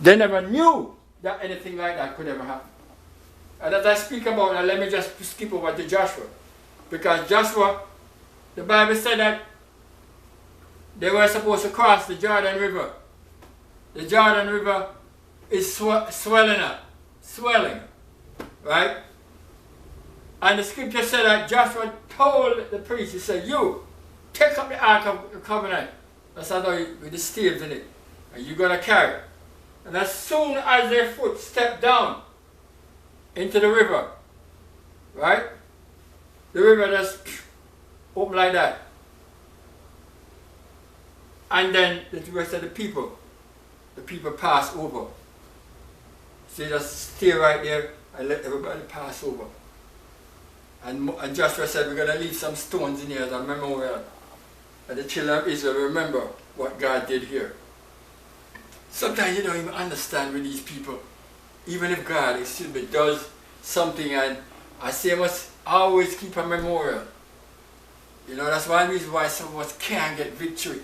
They never knew that anything like that could ever happen. And as I speak about that, let me just skip over to Joshua. Because Joshua, the Bible said that they were supposed to cross the Jordan River. The Jordan River is swelling, right? And the scripture said that Joshua told the priest, he said, you, take up the Ark of the Covenant. That's how with the staves in it. And you're going to carry it. And as soon as their foot stepped down into the river, right? The river just opened like that. And then the rest of the people pass over. So they just stay right there and let everybody pass over. And Joshua said, we're going to leave some stones in here as a memorial. And the children of Israel remember what God did here. Sometimes you don't even understand with these people. Even if God, does something, and I say must always keep a memorial. You know, that's one reason why some of us can't get victory.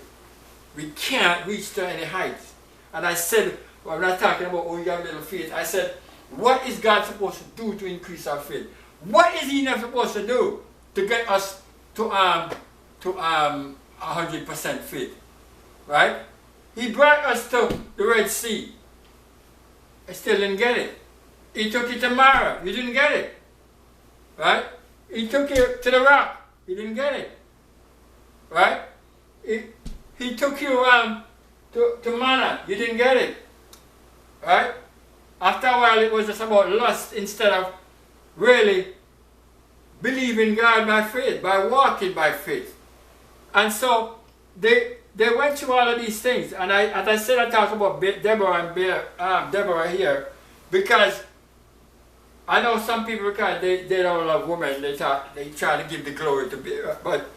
We can't reach to any heights. And I said, well, I'm not talking about, oh, you have little faith. I said, what is God supposed to do to increase our faith? What is He not supposed to do to get us to 100% faith? Right? He brought us to the Red Sea. I still didn't get it. He took you to Mara. You didn't get it. Right? He took you to the rock. You didn't get it. Right? He took you to Manna. You didn't get it. Right? After a while it was just about lust instead of really believing God by faith, by walking by faith. And so they went through all of these things. And as I said, I talk about Deborah and Deborah here because I know some people, because they don't love women, they try to give the glory to Deborah, but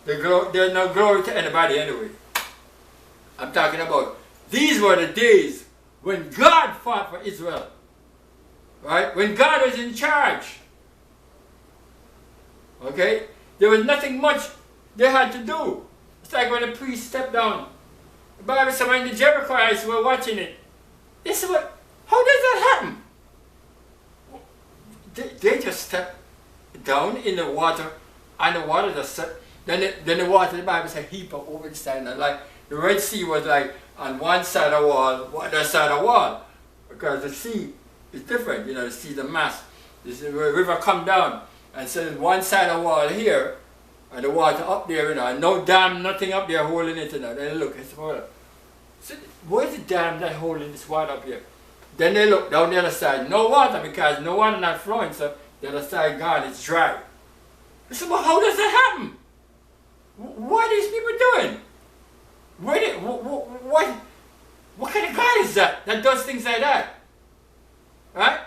there's no glory to anybody anyway. I'm talking about these were the days when God fought for Israel. Right? When God was in charge. Okay? There was nothing much they had to do. It's like when the priest stepped down. The Bible said when the Jerichoites were watching it, they said, well, how does that happen? They just stepped down in the water, and the water just set. Then the water, the Bible said, heap up over the side. And like the Red Sea was like on one side of the wall, the other side of the wall. Because the sea is different, you know, the sea, the mass. The river come down. And so there's one side of the wall here, and the water up there, you know, and no dam, nothing up there holding it, you know. Then look, it's water. So where's the dam that holding this water up here? Then they look down the other side, no water because no water not flowing, so the other side gone, it's dry. I said, well, how does that happen? What are these people doing? What kind of God is that does things like that? Right?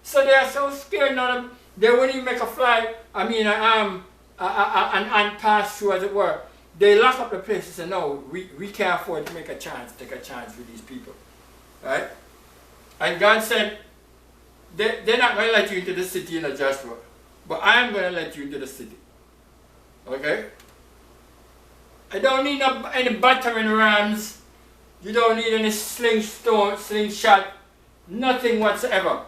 So they are so scared now, they wouldn't even make a fly, an ant pass through, as it were. They lock up the place and say, no, we can't afford to take a chance with these people. Right? And God said, they're not going to let you into the city, Joshua, but I am going to let you into the city. Okay? I don't need any battering rams. You don't need any slingshot, nothing whatsoever.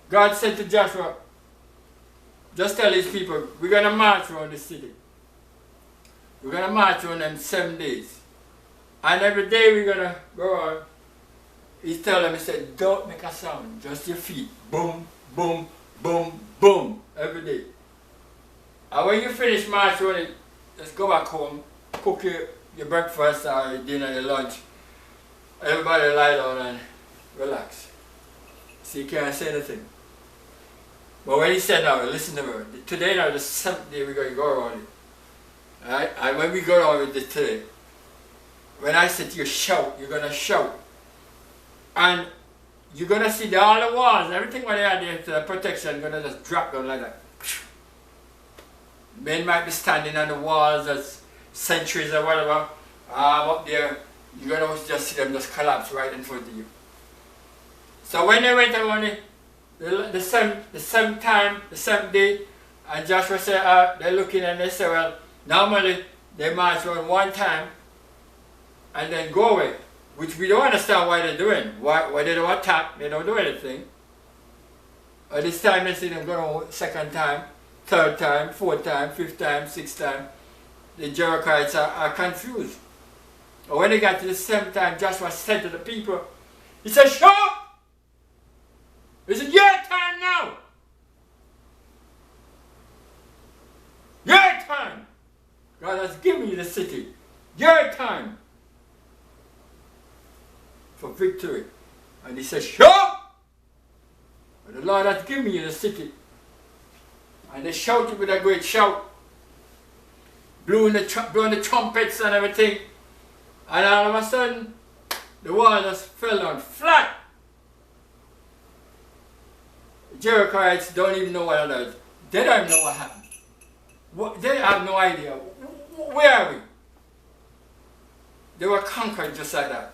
God said to Joshua, just tell these people, we're going to march around the city. We're going to march around them 7 days. And every day we're going to go on. He told them, he said, don't make a sound, just your feet. Boom, boom, boom, boom, every day. And when you finish marching around it, just go back home, cook your breakfast or your dinner, your lunch. Everybody lie down and relax. So you can't say anything. But when he said, now, listen to me, today now, the 7th day we're going to go around it. Alright? And when we go around with it today, when I said you shout, you're going to shout. And you're going to see all the walls, everything what they had there to protection, going to just drop down like that. Men might be standing on the walls as sentries or whatever, up there. You're going to just see them just collapse right in front of you. So when they went around the seventh day, and Joshua said, they're looking and they say, well, normally they march around one time and then go away. which we don't understand why they're doing. Why they don't attack, they don't do anything. This time they see them go second time, third time, fourth time, fifth time, sixth time. The Jerichites are confused. But when they got to the seventh time, Joshua said to the people, he said, show up! He said, your time now! Your time! God has given you the city. Your time for victory. And he said, show up! But the Lord has given you the city. And they shouted with a great shout, blowing the trumpets and everything. And all of a sudden, the wall just fell down flat. The Jerichites don't even know what it is. They don't even know what happened. They have no idea. Where are we? They were conquered just like that.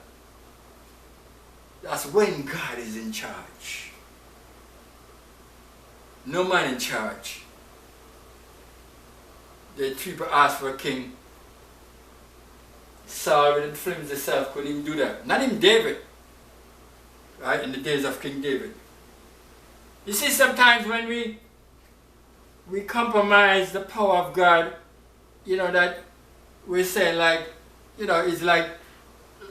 That's when God is in charge. No man in charge. The people asked for a king. Saul with the flames himself couldn't even do that. Not even David. Right? In the days of King David. You see, sometimes when we compromise the power of God, you know, that we're saying like, you know, it's like,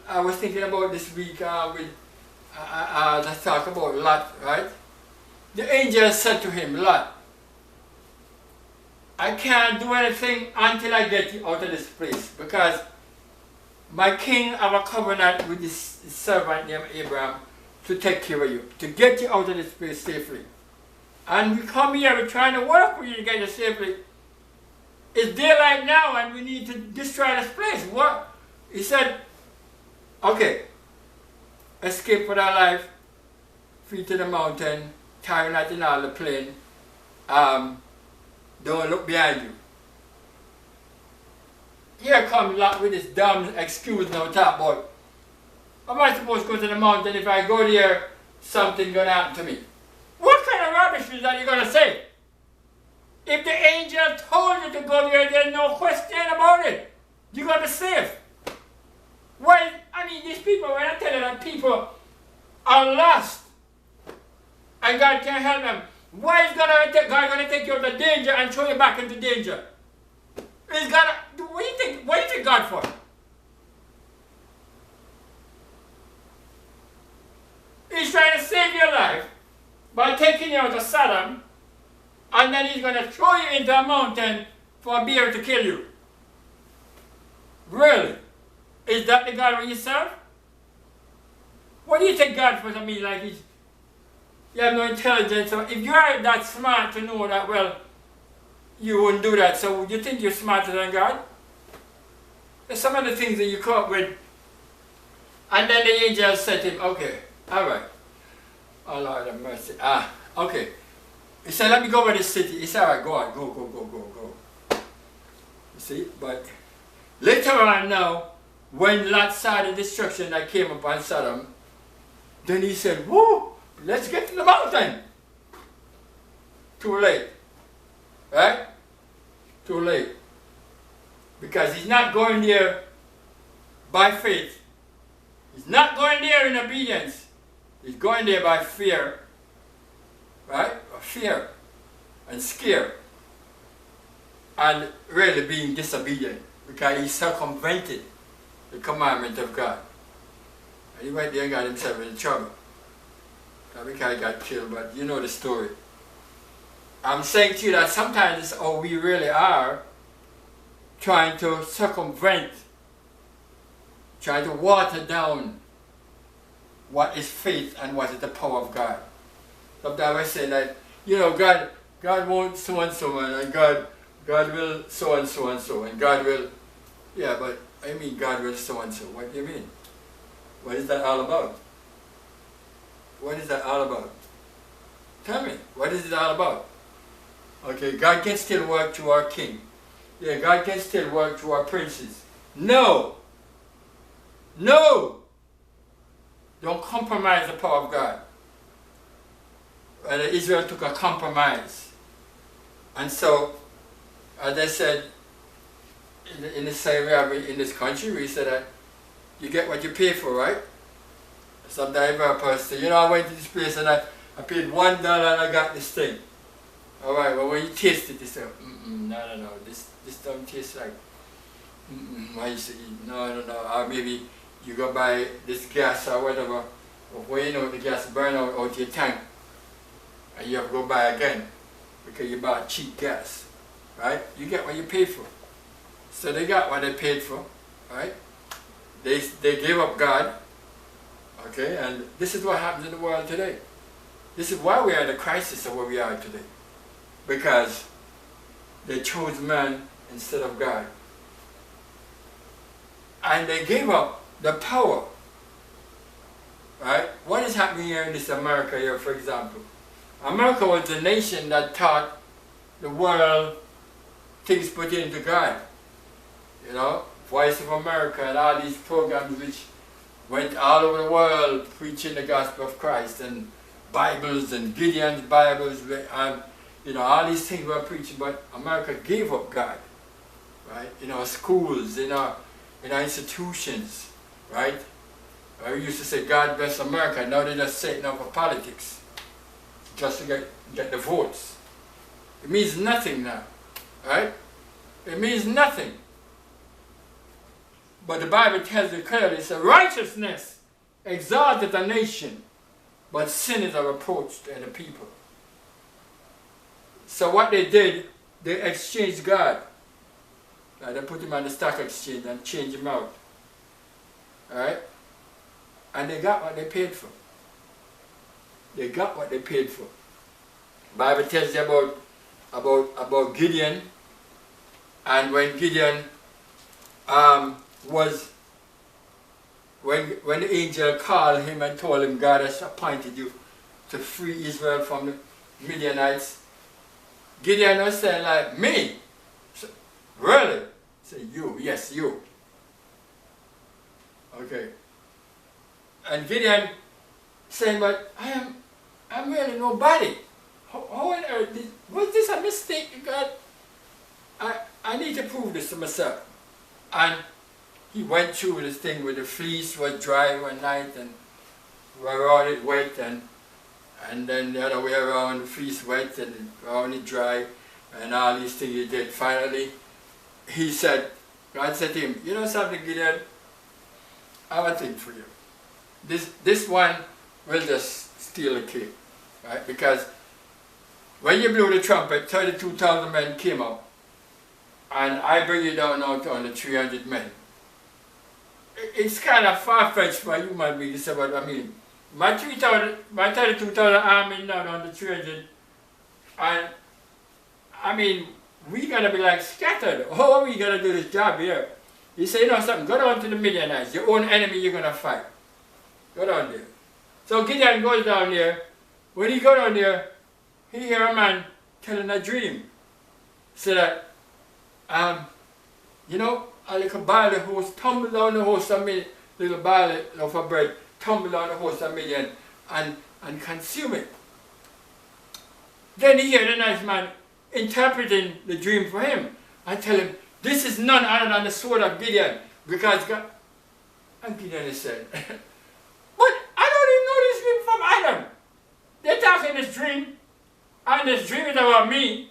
I was thinking about this week with, let's talk about Lot, right? The angel said to him, Lot, I can't do anything until I get you out of this place, because my king have a covenant with his servant named Abraham to take care of you, to get you out of this place safely. And we come here, we're trying to work with you to get you safely. It's daylight now and we need to destroy this place. What? He said, okay, escape for thy life, flee to the mountain, tarry not in all the plain, don't look behind you. Here comes Lot with this dumb excuse now talk about, how am I supposed to go to the mountain? If I go there, something's going to happen to me? What kind of rubbish is that you're going to say? If the angel told you to go there, there's no question about it. You're going to be safe. Why? I mean, these people, when I tell you that people are lost and God can't help them, why is God going to take you out of danger and throw you back into danger? Is God, what do you think God for? He's trying to save your life by taking you out of Sodom, and then he's going to throw you into a mountain for a bear to kill you. Really? Is that the God you serve? What do you think God for to me like he's, you have no intelligence? So if you are that smart to know that, well, you wouldn't do that, so would you think you're smarter than God? There's some of the things that you come up with. And then the angel said to him, okay, alright. Oh Lord have mercy. Okay. He said, let me go over this city. He said, alright, go on, go. You see, but later on now, when Lot saw the destruction that came upon Sodom, then he said, whoa, let's get to the mountain. Too late. Right? Too late. Because he's not going there by faith. He's not going there in obedience. He's going there by fear. Right? Fear and scare. And really being disobedient. Because he circumvented the commandment of God. And he went there and got himself in trouble. Because he got killed, but you know the story. I'm saying to you that sometimes it's how we really are, trying to circumvent, trying to water down what is faith and what is the power of God. Sometimes I say that, you know, God won't so and so, and God will so and so and so, and God will, yeah, but I mean God will so and so. What do you mean? What is that all about? What is that all about? Tell me, what is it all about? Okay, God can still work through our king. Yeah, God can still work through our princes. No! No! Don't compromise the power of God. Israel took a compromise. And so, as I said, in the same way in this country, we said that you get what you pay for, right? Sometimes a person say, you know, I went to this place and I paid $1 and I got this thing. Alright, well when you taste it, you say, no, this don't taste like, why you say, no, or maybe you go buy this gas or whatever, or when you know the gas burn out your tank, and you have to go buy again, because you bought cheap gas, right? You get what you pay for. So they got what they paid for, right? They gave up God, okay, and this is what happens in the world today. This is why we are in the crisis of where we are today. Because they chose man instead of God. And they gave up the power, right? What is happening here in this America here, for example? America was the nation that taught the world things pertaining to God. You know, Voice of America and all these programs which went all over the world preaching the gospel of Christ, and Bibles and Gideon's Bibles, and you know, all these things were preaching, but America gave up God, right? In our schools, in our institutions, right? We used to say, God bless America. Now they just say it now for politics, just to get the votes. It means nothing now, right? It means nothing. But the Bible tells you clearly, it says, righteousness exalteth a nation, but sin is a reproach to the people. So what they did, they exchanged God. Like they put him on the stock exchange and changed him out. Alright? And they got what they paid for. They got what they paid for. The Bible tells you about Gideon, and when Gideon when the angel called him and told him God has appointed you to free Israel from the Midianites, Gideon was saying like, me? So, really? Say, you, yes, you. Okay. And Gideon saying, but I'm really nobody. How on earth, was this a mistake, God? I need to prove this to myself. And he went through this thing where the fleece was dry one night and around it wet, and then the other way around, the fleece wet and around it dry, and all these things he did. Finally, he said, God said to him, you know something, Gideon? I have a thing for you. This one will just steal the cake, right? Because when you blew the trumpet, 32,000 men came up, and I bring you down now to under 300 men. It's kind of far-fetched for you might be to say what I mean. My 32,000 army now down to 300, and I mean, we gotta be like scattered. How are we gonna do this job here? He said, you know something, go down to the Midianites, your own enemy you're gonna fight. Go down there. So Gideon goes down there. When he go down there, he hear a man telling a dream. So that, you know, a little barley horse tumble down the horse of Midian, little barley loaf of bread, tumble down the horse of Midian and consume it. Then he hear the nice man interpreting the dream for him and tell him, this is none other than the sword of Gideon, because God, and Gideon is saying, but I don't even know this dream from Adam. They're talking this dream, and this dream is about me.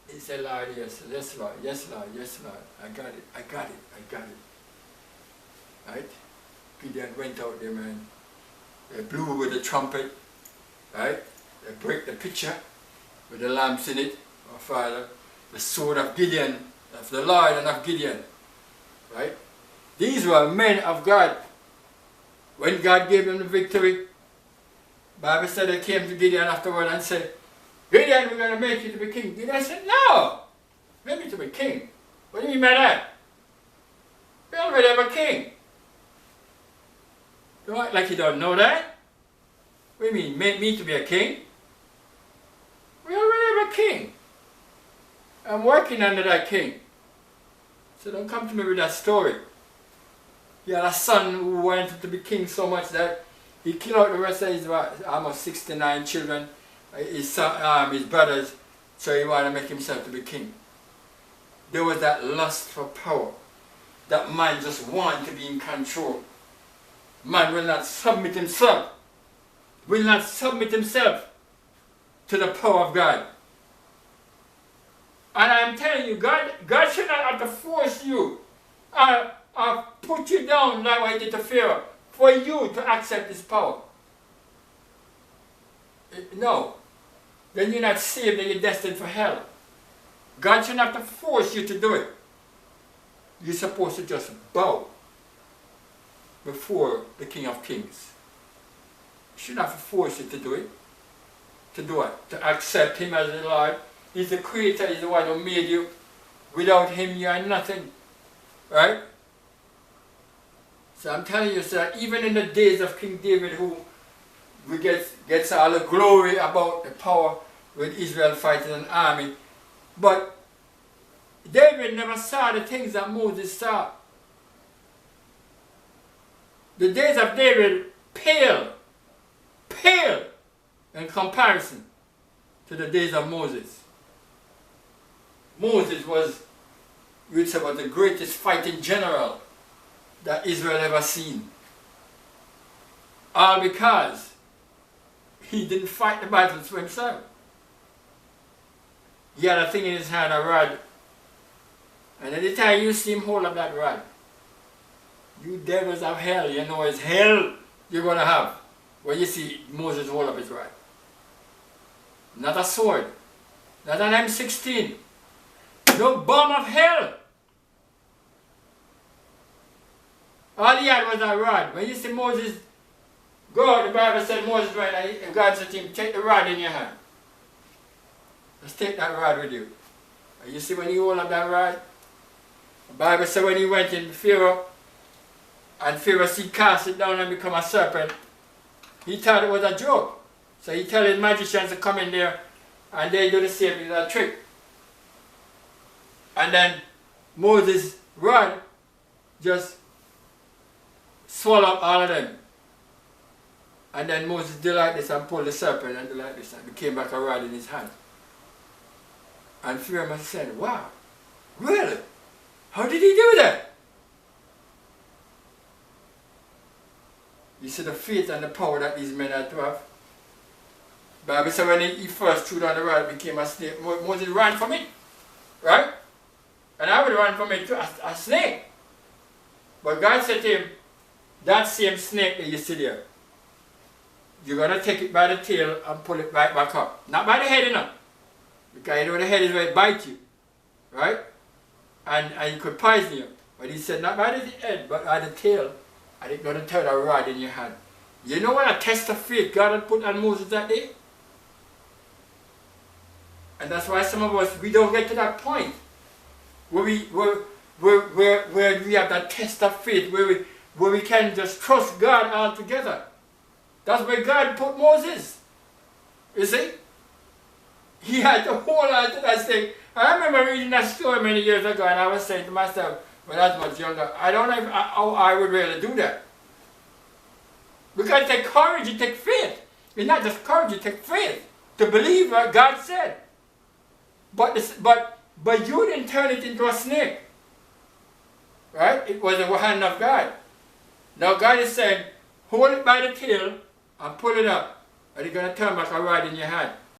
He said, Lord, yes, Lord, yes, Lord, yes, Lord. I got it. Right? Gideon went out there, man. They blew with the trumpet, right? They break the pitcher with the lamps in it, our Father. The sword of Gideon, of the Lord and of Gideon, right? These were men of God. When God gave them the victory, Bible said they came to Gideon afterward and said, Gideon, we're going to make you to be king. Gideon said, no, make me to be king. What do you mean by that? We already have a king. You act like you don't know that? What do you mean, make me to be a king? We already have a king. I'm working under that king. So don't come to me with that story. He had a son who wanted to be king so much that he killed out the rest of his almost 69 children, his brothers, so he wanted to make himself to be king. There was that lust for power. That man just wanted to be in control. man will not submit himself, to the power of God. And I'm telling you, God should not have to force you or put you down like I did to Pharaoh for you to accept his power. No. Then you're not saved and you're destined for hell. God shouldn't have to force you to do it. You're supposed to just bow before the King of Kings. He shouldn't have to force you to do it. To do it. To accept him as the Lord. He's the creator, he's the one who made you. Without him you are nothing. Right? So I'm telling you, sir, even in the days of King David, who gets all the glory about the power with Israel fighting an army, but David never saw the things that Moses saw. The days of David pale in comparison to the days of Moses. Moses was, you'd say, was the greatest fighting general that Israel ever seen. All because he didn't fight the battles for himself. He had a thing in his hand, a rod. And any time you see him hold up that rod, you devils of hell, you know it's hell you're going to have when you see Moses hold up his rod. Not a sword, not an M16, no bomb of hell. All he had was a rod. When you see Moses go out, the Bible said Moses went and God said to him, take the rod in your hand. Just take that rod with you. And you see when you hold up that rod, the Bible said when he went in Pharaoh, and Pharaoh see cast it down and become a serpent, he thought it was a joke. So he tell his magicians to come in there and they do the same with a trick. And then Moses' rod just swallow up all of them. And then Moses did like this and pulled the serpent and did like this and became back a rod in his hand. And Pharaoh must have said, wow, really? How did he do that? You see the faith and the power that these men had to have. The Bible said when he first threw down the rod, it became a snake. Moses ran from it. Right? And I would run from it to a snake. But God said to him, that same snake that you see there, you're going to take it by the tail and pull it right back up. Not by the head, you know. Because you know the head is where it bites you. Right? And it could poison you. But he said, not by the head, but by the tail. And it's going to turn a rod in your hand. You know what a test of faith God had put on Moses that day? And that's why some of us, we don't get to that point. Where we have that test of faith, where we can just trust God altogether. That's where God put Moses. You see? He had to hold on to that thing. I remember reading that story many years ago and I was saying to myself, when I was much younger, I don't know how I would really do that. Because it takes courage, it takes faith. It's not just courage, it takes faith to believe what God said. But you didn't turn it into a snake. Right? It was the hand of God. Now God is saying, hold it by the tail and pull it up. And it's going to turn back a rod in your hand.